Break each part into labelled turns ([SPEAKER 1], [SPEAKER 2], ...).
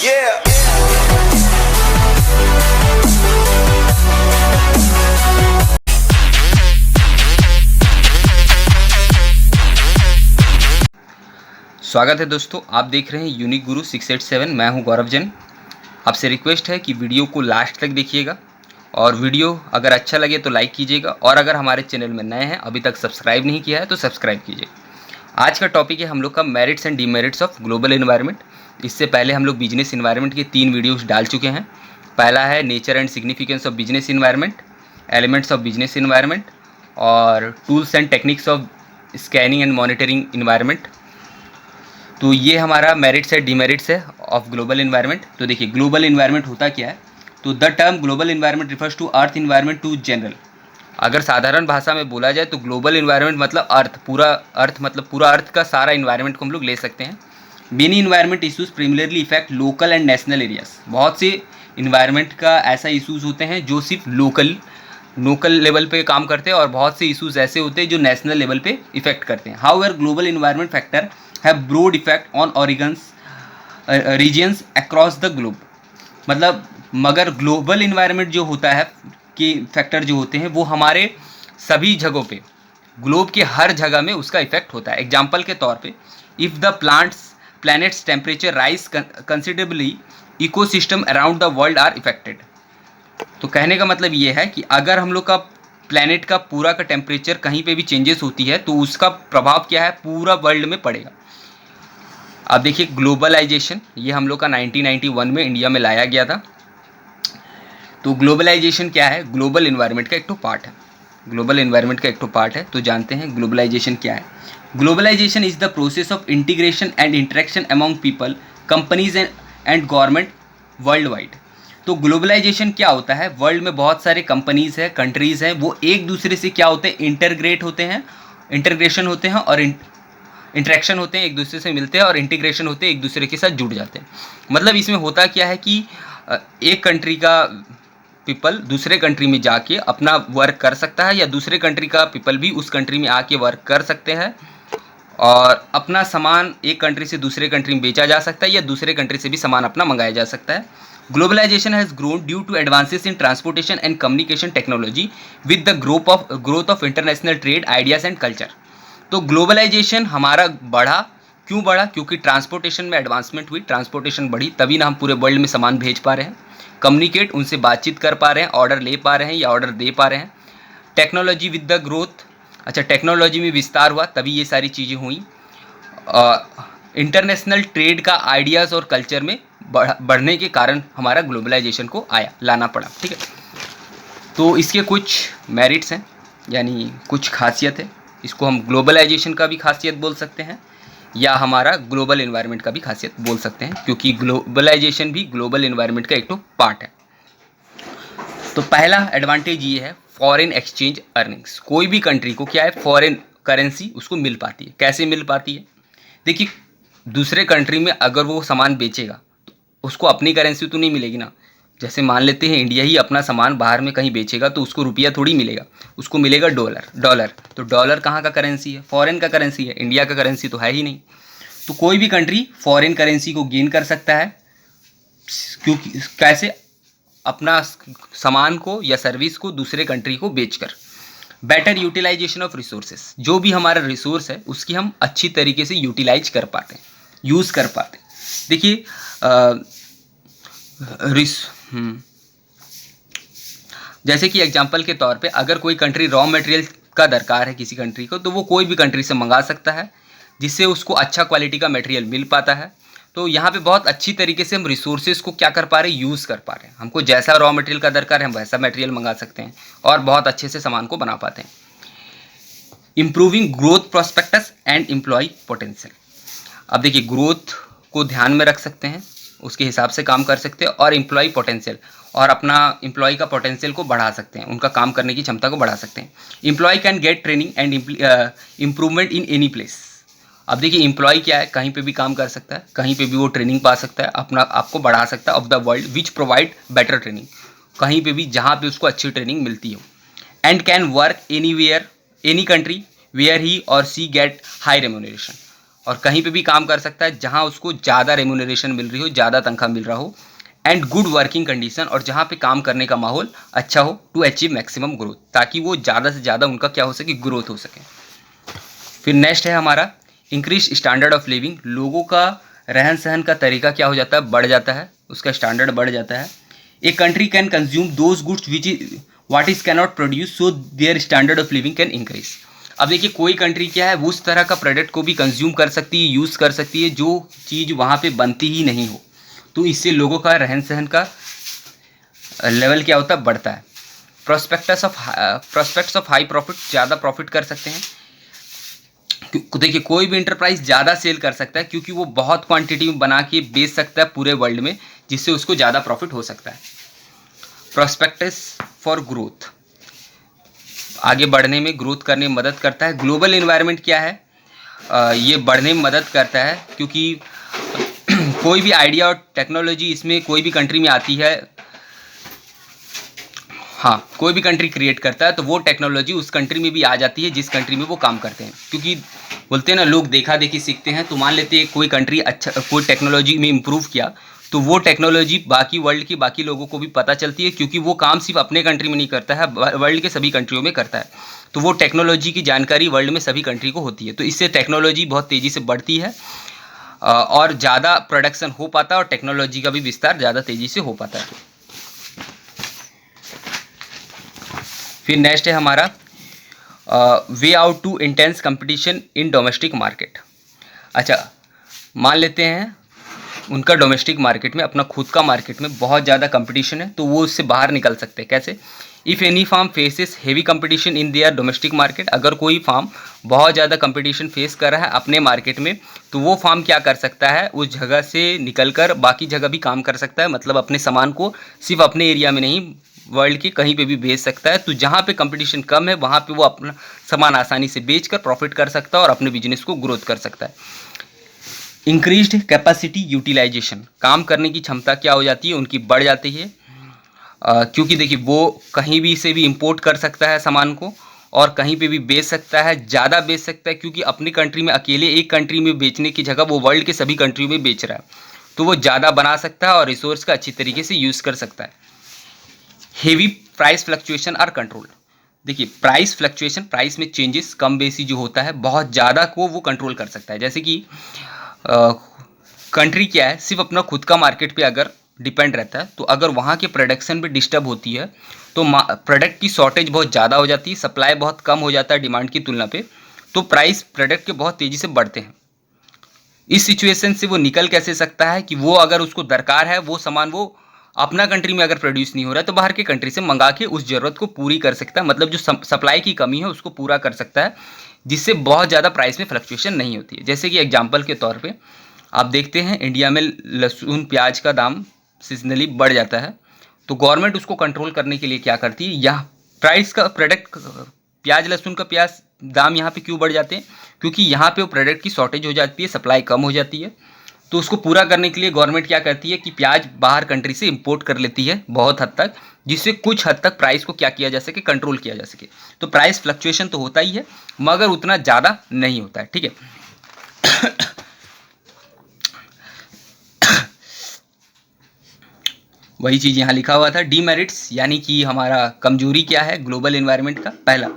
[SPEAKER 1] Yeah.
[SPEAKER 2] स्वागत है दोस्तों, आप देख रहे हैं यूनिक गुरु 687। मैं हूं गौरव जैन। आपसे रिक्वेस्ट है कि वीडियो को लास्ट तक देखिएगा और वीडियो अगर अच्छा लगे तो लाइक कीजिएगा, और अगर हमारे चैनल में नए हैं, अभी तक सब्सक्राइब नहीं किया है तो सब्सक्राइब कीजिए। आज का टॉपिक है हम लोग का merits and demerits of global environment. इससे पहले हम लोग बिजनेस इन्वायरमेंट के 3 वीडियोज़ डाल चुके हैं। पहला है nature and significance of business environment, elements of business environment, और tools and techniques of scanning and monitoring environment. तो ये हमारा मेरिट्स है, डीमेरिट्स है ऑफ ग्लोबल इन्वायरमेंट। तो देखिए, ग्लोबल इन्वायरमेंट होता क्या है। तो the term global environment refers to earth environment to general. अगर साधारण भाषा में बोला जाए तो ग्लोबल इन्वायरमेंट मतलब अर्थ, पूरा अर्थ मतलब पूरा अर्थ का सारा इन्वायरमेंट को हम लोग ले सकते हैं। Many environment issues primarily effect local and national areas. बहुत से इन्वायरमेंट का ऐसा इशूज़ होते हैं जो सिर्फ लोकल लेवल पे काम करते हैं, और बहुत से इशूज़ ऐसे होते हैं जो नेशनल लेवल पे इफेक्ट करते हैं। However global environment factor have broad effect on regions across the globe. मतलब मगर ग्लोबल इन्वायरमेंट जो होता है कि फैक्टर जो होते हैं वो हमारे सभी जगहों पे, ग्लोब के हर जगह में उसका इफेक्ट होता है। एग्जाम्पल के तौर पे, if the planet's temperature rise considerably, ecosystem around the world are affected. तो कहने का मतलब ये है कि अगर हम लोग का प्लैनेट का पूरा का टेम्परेचर कहीं पे भी चेंजेस होती है तो उसका प्रभाव क्या है, पूरा वर्ल्ड में पड़ेगा। अब देखिए, ग्लोबलाइजेशन ये हम लोग का 1991 में इंडिया में लाया गया था। तो ग्लोबलाइजेशन क्या है, ग्लोबल इन्वायरमेंट का एक तो पार्ट है। ग्लोबल इन्वायरमेंट का एक तो पार्ट है। तो जानते हैं ग्लोबलाइजेशन क्या है। Globalisation is the process of integration and interaction among people, companies and government worldwide. तो ग्लोबलाइजेशन क्या होता है, वर्ल्ड में बहुत सारे कंपनीज हैं, कंट्रीज़ हैं, वो एक दूसरे से क्या होते हैं, इंटीग्रेशन होते हैं और इंटरेक्शन होते हैं, एक दूसरे से मिलते हैं, और इंटीग्रेशन होते हैं, एक दूसरे के साथ जुड़ जाते हैं। मतलब इसमें होता क्या है कि एक कंट्री का पीपल दूसरे कंट्री में जाके अपना वर्क कर सकता है, या दूसरे कंट्री का पीपल भी उस कंट्री में आके वर्क कर सकते हैं, और अपना सामान एक कंट्री से दूसरे कंट्री में बेचा जा सकता है, या दूसरे कंट्री से भी सामान अपना मंगाया जा सकता है। Globalisation has grown due to advances in transportation and communication technology with the growth of international trade ideas and culture. तो ग्लोबलाइजेशन हमारा क्यों बढ़ा, क्योंकि ट्रांसपोर्टेशन में एडवांसमेंट हुई, ट्रांसपोर्टेशन बढ़ी, तभी ना हम पूरे वर्ल्ड में सामान भेज पा रहे हैं, कम्युनिकेट उनसे बातचीत कर पा रहे हैं, ऑर्डर ले पा रहे हैं या ऑर्डर दे पा रहे हैं। टेक्नोलॉजी विद द ग्रोथ, अच्छा टेक्नोलॉजी में विस्तार हुआ तभी ये सारी चीज़ें हुई। इंटरनेशनल ट्रेड का आइडियाज़ और कल्चर में बढ़ने के कारण हमारा ग्लोबलाइजेशन को लाना पड़ा। ठीक है, तो इसके कुछ मेरिट्स हैं, यानी कुछ खासियत है। इसको हम ग्लोबलाइजेशन का भी खासियत बोल सकते हैं, या हमारा ग्लोबल इन्वायरमेंट का भी खासियत बोल सकते हैं, क्योंकि ग्लोबलाइजेशन भी ग्लोबल इन्वायरमेंट का एक तो पार्ट है। तो पहला एडवांटेज ये है, फॉरेन एक्सचेंज अर्निंग्स। कोई भी कंट्री को क्या है, फॉरेन करेंसी उसको मिल पाती है। कैसे मिल पाती है, देखिए, दूसरे कंट्री में अगर वो सामान बेचेगा तो उसको अपनी करेंसी तो नहीं मिलेगी ना। जैसे मान लेते हैं इंडिया ही अपना सामान बाहर में कहीं बेचेगा तो उसको रुपया थोड़ी मिलेगा, उसको मिलेगा डॉलर। तो डॉलर कहाँ का करेंसी है, फॉरेन का करेंसी है, इंडिया का करेंसी तो है ही नहीं। तो कोई भी कंट्री फॉरेन करेंसी को गेन कर सकता है, क्योंकि कैसे, अपना सामान को या सर्विस को दूसरे कंट्री को बेचकर। बेटर यूटिलाइजेशन ऑफ रिसोर्सेस, जो भी हमारा रिसोर्स है उसकी हम अच्छी तरीके से यूटिलाइज कर पाते हैं, यूज़ कर पाते हैं। देखिए, जैसे कि एग्जांपल के तौर पे, अगर कोई कंट्री रॉ मटेरियल का दरकार है किसी कंट्री को, तो वो कोई भी कंट्री से मंगा सकता है, जिससे उसको अच्छा क्वालिटी का मटेरियल मिल पाता है। तो यहाँ पे बहुत अच्छी तरीके से हम रिसोर्सेज को क्या कर पा रहे हैं, यूज़ कर पा रहे हैं। हमको जैसा रॉ मटेरियल का दरकार है हम वैसा मटेरियल मंगा सकते हैं, और बहुत अच्छे से सामान को बना पाते हैं। Improving growth prospects and employ potential. अब देखिए, ग्रोथ को ध्यान में रख सकते हैं, उसके हिसाब से काम कर सकते हैं, और एम्प्लॉय पोटेंशियल, और अपना एम्प्लॉय का पोटेंशियल को बढ़ा सकते हैं, उनका काम करने की क्षमता को बढ़ा सकते हैं। Employ can get training and improvement in any place. अब देखिए, एम्प्लॉय क्या है, कहीं पे भी काम कर सकता है, कहीं पे भी वो ट्रेनिंग पा सकता है, अपना आपको बढ़ा सकता है of the world which provide better training, कहीं पे भी जहाँ पे उसको अच्छी ट्रेनिंग मिलती हो। And can work any country where he or she get high remuneration. और कहीं पे भी काम कर सकता है जहाँ उसको ज़्यादा रेम्यूनरेशन मिल रही हो, ज़्यादा तनख्वाह मिल रहा हो, एंड गुड वर्किंग कंडीशन, और जहाँ पे काम करने का माहौल अच्छा हो, टू अचीव मैक्सिमम ग्रोथ, ताकि वो ज़्यादा से ज़्यादा उनका क्या हो सके, ग्रोथ हो सके। फिर नेक्स्ट है हमारा इंक्रीज स्टैंडर्ड ऑफ लिविंग। लोगों का रहन सहन का तरीका क्या हो जाता है, बढ़ जाता है, उसका स्टैंडर्ड बढ़ जाता है। A country can consume those goods which what is cannot produce, so their standard of living can increase. अब देखिए कोई कंट्री क्या है, वो उस तरह का प्रोडक्ट को भी कंज्यूम कर सकती है, यूज़ कर सकती है जो चीज़ वहाँ पे बनती ही नहीं हो, तो इससे लोगों का रहन सहन का लेवल क्या होता है, बढ़ता है। प्रोस्पेक्ट्स ऑफ हाई प्रॉफिट, ज़्यादा प्रॉफिट कर सकते हैं। देखिए कोई भी इंटरप्राइज ज़्यादा सेल कर सकता है क्योंकि वो बहुत क्वांटिटी में बना के बेच सकता है पूरे वर्ल्ड में, जिससे उसको ज़्यादा प्रॉफिट हो सकता है। प्रोस्पेक्टस फॉर ग्रोथ, आगे बढ़ने में, ग्रोथ करने में मदद करता है। ग्लोबल इन्वायरमेंट क्या है, ये बढ़ने में मदद करता है क्योंकि कोई भी आइडिया और टेक्नोलॉजी इसमें कोई भी कंट्री में आती है, हाँ कोई भी कंट्री क्रिएट करता है तो वो टेक्नोलॉजी उस कंट्री में भी आ जाती है जिस कंट्री में वो काम करते हैं। क्योंकि बोलते हैं ना, लोग देखा देखी सीखते हैं। तो मान लेते हैं कोई कंट्री अच्छा कोई टेक्नोलॉजी में इम्प्रूव किया, तो वो टेक्नोलॉजी बाकी वर्ल्ड की बाकी लोगों को भी पता चलती है, क्योंकि वो काम सिर्फ अपने कंट्री में नहीं करता है, वर्ल्ड के सभी कंट्रियों में करता है। तो वो टेक्नोलॉजी की जानकारी वर्ल्ड में सभी कंट्री को होती है, तो इससे टेक्नोलॉजी बहुत तेज़ी से बढ़ती है और ज़्यादा प्रोडक्शन हो पाता है और टेक्नोलॉजी का भी विस्तार ज़्यादा तेज़ी से हो पाता है। फिर नेक्स्ट है हमारा way out to intense competition in domestic market. अच्छा, मान लेते हैं उनका डोमेस्टिक मार्केट में, अपना खुद का मार्केट में बहुत ज़्यादा कंपटीशन है, तो वो उससे बाहर निकल सकते हैं। कैसे? If any firm faces heavy competition in their domestic market, अगर कोई फार्म बहुत ज़्यादा कंपटीशन फेस कर रहा है अपने मार्केट में, तो वो फार्म क्या कर सकता है, उस जगह से निकलकर बाकी जगह भी काम कर सकता है। मतलब अपने सामान को सिर्फ अपने एरिया में नहीं, वर्ल्ड के कहीं पे भी बेच सकता है। तो जहाँ पे कंपटीशन कम है वहाँ पे वो अपना सामान आसानी से बेचकर प्रॉफिट कर सकता है और अपने बिजनेस को ग्रोथ कर सकता है। इंक्रीज्ड कैपेसिटी यूटिलाइजेशन, काम करने की क्षमता क्या हो जाती है, उनकी बढ़ जाती है। क्योंकि देखिए वो कहीं भी से भी इंपोर्ट कर सकता है सामान को और कहीं पे भी बेच सकता है, ज़्यादा बेच सकता है, क्योंकि अपनी कंट्री में अकेले एक कंट्री में बेचने की जगह वो वर्ल्ड के सभी कंट्रियों में बेच रहा है, तो वो ज़्यादा बना सकता है और रिसोर्स का अच्छी तरीके से यूज़ कर सकता है। Heavy price fluctuation are control, देखिए प्राइस फ्लक्चुएशन, प्राइस में चेंजेस कम बेसी जो होता है बहुत ज़्यादा को वो कंट्रोल कर सकता है। जैसे कि कंट्री क्या है, सिर्फ अपना खुद का मार्केट पे अगर डिपेंड रहता है, तो अगर वहाँ के प्रोडक्शन पे डिस्टर्ब होती है तो प्रोडक्ट की शॉर्टेज बहुत ज़्यादा हो जाती है, सप्लाई बहुत कम हो जाता है डिमांड की तुलना पे, तो प्राइस प्रोडक्ट के बहुत तेज़ी से बढ़ते हैं। इस सिचुएशन से वो निकल कैसे सकता है कि वो अगर उसको दरकार है वो सामान, वो अपना कंट्री में अगर प्रोड्यूस नहीं हो रहा है तो बाहर के कंट्री से मंगा के उस ज़रूरत को पूरी कर सकता है, मतलब जो सप्लाई की कमी है उसको पूरा कर सकता है, जिससे बहुत ज़्यादा प्राइस में फ्लक्चुएशन नहीं होती है। जैसे कि एग्जांपल के तौर पे आप देखते हैं इंडिया में लहसुन प्याज का दाम सीजनली बढ़ जाता है, तो गवर्नमेंट उसको कंट्रोल करने के लिए क्या करती है, यहाँ प्राइस का प्रोडक्ट प्याज लहसुन का प्याज दाम यहाँ पे क्यों बढ़ जाते हैं, क्योंकि यहाँ पे वो प्रोडक्ट की शॉर्टेज हो जाती है, सप्लाई कम हो जाती है। तो उसको पूरा करने के लिए गवर्नमेंट क्या करती है कि प्याज बाहर कंट्री से इंपोर्ट कर लेती है बहुत हद तक, जिससे कुछ हद तक प्राइस को क्या किया जा सके, कंट्रोल किया जा सके। तो प्राइस फ्लक्चुएशन तो होता ही है मगर उतना ज़्यादा नहीं होता है, ठीक है। वही चीज़ यहाँ लिखा हुआ था, डीमेरिट्स यानी कि हमारा कमजोरी क्या है ग्लोबल इन्वायरमेंट का। पहला,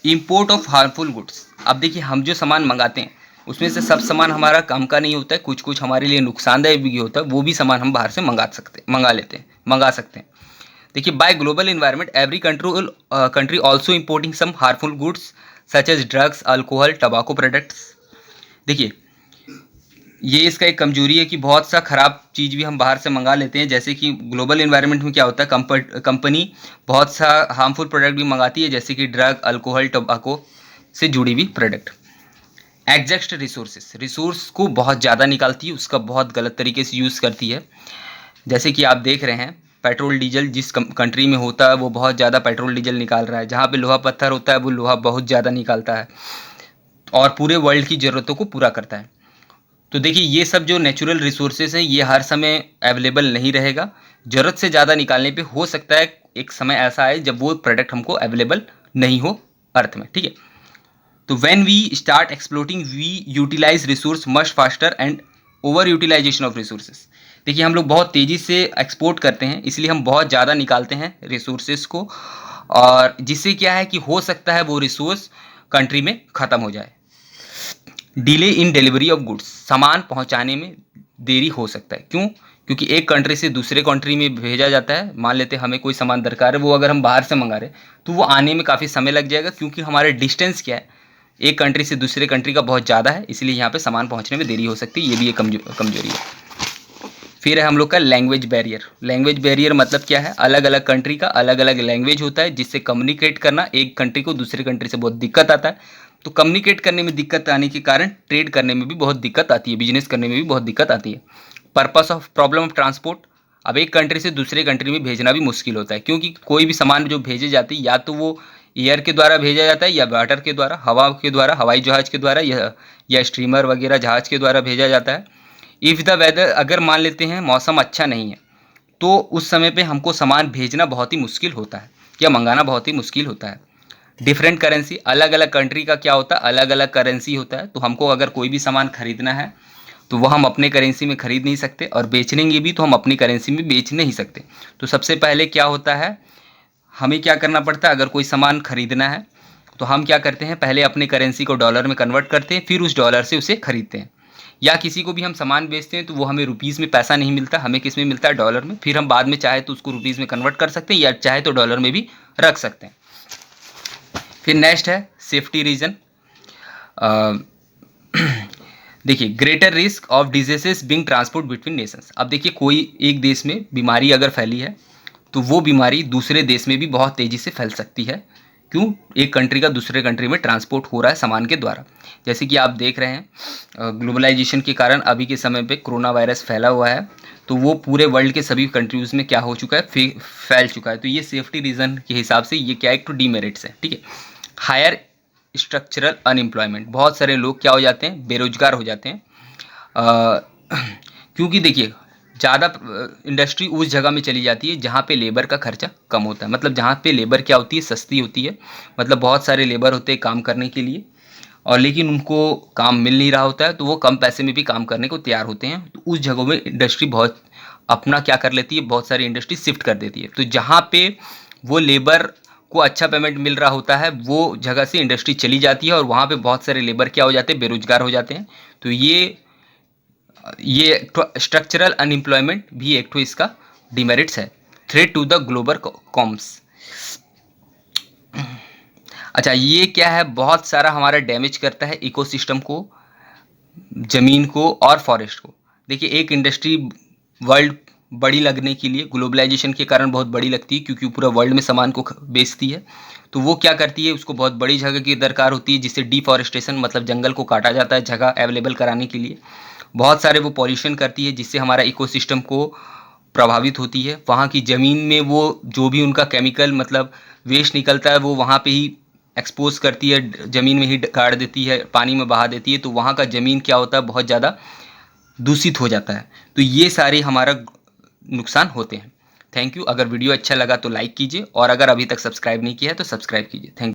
[SPEAKER 2] इंपोर्ट ऑफ हार्मफुल गुड्स। अब देखिए हम जो सामान मंगाते हैं उसमें से सब सामान हमारा काम का नहीं होता है, कुछ कुछ हमारे लिए नुकसानदायक भी होता है, वो भी सामान हम बाहर से मंगा सकते हैं। देखिए by global environment every country also importing some harmful goods such as drugs, alcohol, tobacco products. देखिए ये इसका एक कमजोरी है कि बहुत सा खराब चीज़ भी हम बाहर से मंगा लेते हैं। जैसे कि ग्लोबल इन्वायरमेंट में क्या होता है, कंपनी बहुत सा हार्मफुल प्रोडक्ट भी मंगाती है, जैसे कि ड्रग, अल्कोहल, टबाको से जुड़ी हुई प्रोडक्ट। एग्जॉस्ट रिसोर्स को बहुत ज़्यादा निकालती है, उसका बहुत गलत तरीके से यूज़ करती है। जैसे कि आप देख रहे हैं पेट्रोल डीजल जिस कंट्री में होता है वो बहुत ज़्यादा पेट्रोल डीजल निकाल रहा है, जहाँ पे लोहा पत्थर होता है वो लोहा बहुत ज़्यादा निकालता है और पूरे वर्ल्ड की ज़रूरतों को पूरा करता है। तो देखिए ये सब जो नेचुरल रिसोर्सेज हैं ये हर समय अवेलेबल नहीं रहेगा, ज़रूरत से ज़्यादा निकालने पे हो सकता है एक समय ऐसा आए जब वो प्रोडक्ट हमको अवेलेबल नहीं हो अर्थ में, ठीक है। तो when we start exploiting we utilise resource much faster and over utilisation of resources. देखिए हम लोग बहुत तेज़ी से एक्सपोर्ट करते हैं, इसलिए हम बहुत ज़्यादा निकालते हैं रिसोर्सेज को, और जिससे क्या है कि हो सकता है वो रिसोर्स कंट्री में ख़त्म हो जाए। Delay in delivery of goods, सामान पहुंचाने में देरी हो सकता है। क्यों? क्योंकि एक कंट्री से दूसरे कंट्री में भेजा जाता है। मान लेते हैं हमें कोई सामान दरकार है, वो अगर हम बाहर से मंगा रहे हैं तो वो आने में काफ़ी समय लग जाएगा, क्योंकि हमारे डिस्टेंस क्या है, एक कंट्री से दूसरे कंट्री का बहुत ज़्यादा है, इसलिए यहाँ पे सामान पहुँचने में देरी हो सकती है। ये भी एक कमजोरी है। फिर है हम लोग का लैंग्वेज बैरियर। लैंग्वेज बैरियर मतलब क्या है? अलग अलग कंट्री का अलग अलग लैंग्वेज होता है, जिससे कम्युनिकेट करना एक कंट्री को दूसरे कंट्री से बहुत दिक्कत आता है। तो कम्युनिकेट करने में दिक्कत आने के कारण ट्रेड करने में भी बहुत दिक्कत आती है, बिजनेस करने में भी बहुत दिक्कत आती है। Purpose of problem of transport, अब एक कंट्री से दूसरे कंट्री में भेजना भी मुश्किल होता है, क्योंकि कोई भी सामान जो भेजे जाती है या तो वो एयर के द्वारा भेजा जाता है या वाटर के द्वारा, हवा के द्वारा, हवाई जहाज़ के द्वारा, या स्टीमर वगैरह जहाज़ के द्वारा भेजा जाता है। इफ़ द वेदर, अगर मान लेते हैं मौसम अच्छा नहीं है तो उस समय पे हमको सामान भेजना बहुत ही मुश्किल होता है या मंगाना बहुत ही मुश्किल होता है। डिफरेंट करेंसी, अलग अलग कंट्री का क्या होता है, अलग अलग करेंसी होता है। तो हमको अगर कोई भी सामान खरीदना है तो वह हम अपने करेंसी में खरीद नहीं सकते, और बेचेंगे भी तो हम अपनी करेंसी में बेच नहीं सकते। तो सबसे पहले क्या होता है, हमें क्या करना पड़ता है, अगर कोई सामान खरीदना है तो हम क्या करते हैं, पहले अपनी करेंसी को डॉलर में कन्वर्ट करते हैं, फिर उस डॉलर से उसे खरीदते हैं। या किसी को भी हम सामान बेचते हैं तो वो हमें रुपीज़ में पैसा नहीं मिलता, हमें किस में मिलता है, डॉलर में। फिर हम बाद में चाहे तो उसको रुपीज़ में कन्वर्ट कर सकते हैं, या चाहे तो डॉलर में भी रख सकते हैं। फिर नेक्स्ट है सेफ्टी रीजन। देखिए, greater risk of diseases being transport between nations. अब देखिए, कोई एक देश में बीमारी अगर फैली है तो वो बीमारी दूसरे देश में भी बहुत तेज़ी से फैल सकती है। क्यों? एक कंट्री का दूसरे कंट्री में ट्रांसपोर्ट हो रहा है सामान के द्वारा। जैसे कि आप देख रहे हैं ग्लोबलाइजेशन के कारण अभी के समय पे कोरोना वायरस फैला हुआ है, तो वो पूरे वर्ल्ड के सभी कंट्रीज़ में क्या हो चुका है, फैल चुका है। तो ये सेफ्टी रीज़न के हिसाब से ये क्या एक तो डीमेरिट्स है, ठीक है। हायर स्ट्रक्चरल अनएम्प्लॉयमेंट, बहुत सारे लोग क्या हो जाते हैं, बेरोजगार हो जाते हैं। क्योंकि देखिए, ज़्यादा इंडस्ट्री उस जगह में चली जाती है जहाँ पे लेबर का खर्चा कम होता है। मतलब जहाँ पे लेबर क्या होती है, सस्ती होती है। मतलब बहुत सारे लेबर होते हैं काम करने के लिए, और लेकिन उनको काम मिल नहीं रहा होता है, तो वो कम पैसे में भी काम करने को तैयार होते हैं। तो उस जगहों में इंडस्ट्री बहुत अपना क्या कर लेती है, बहुत सारी इंडस्ट्री शिफ्ट कर देती है। तो जहाँ पे वो लेबर को अच्छा पेमेंट मिल रहा होता है, वो जगह से इंडस्ट्री चली जाती है, और वहाँ पे बहुत सारे लेबर क्या हो जाते हैं, बेरोजगार हो जाते हैं। तो ये स्ट्रक्चरल अनएम्प्लॉयमेंट भी एक तो इसका डिमेरिट्स है। Threat to the global commons. अच्छा, ये क्या है, बहुत सारा हमारा डैमेज करता है इकोसिस्टम को, ज़मीन को और फॉरेस्ट को। देखिए, एक इंडस्ट्री वर्ल्ड बड़ी लगने के लिए, ग्लोबलाइजेशन के कारण बहुत बड़ी लगती है, क्योंकि पूरा वर्ल्ड में सामान को बेचती है। तो वो क्या करती है, उसको बहुत बड़ी जगह की दरकार होती है, जिससे डिफॉरेस्टेशन, मतलब जंगल को काटा जाता है जगह अवेलेबल कराने के लिए। बहुत सारे वो पॉल्यूशन करती है, जिससे हमारा इकोसिस्टम को प्रभावित होती है। वहाँ की ज़मीन में वो जो भी उनका केमिकल मतलब वेस्ट निकलता है, वो वहाँ पे ही एक्सपोज करती है, ज़मीन में ही गाड़ देती है, पानी में बहा देती है। तो वहाँ का ज़मीन क्या होता है, बहुत ज़्यादा दूषित हो जाता है। तो ये सारे हमारा नुकसान होते हैं। Thank you. अगर वीडियो अच्छा लगा तो लाइक कीजिए, और अगर अभी तक सब्सक्राइब नहीं किया है तो सब्सक्राइब कीजिए। Thank you.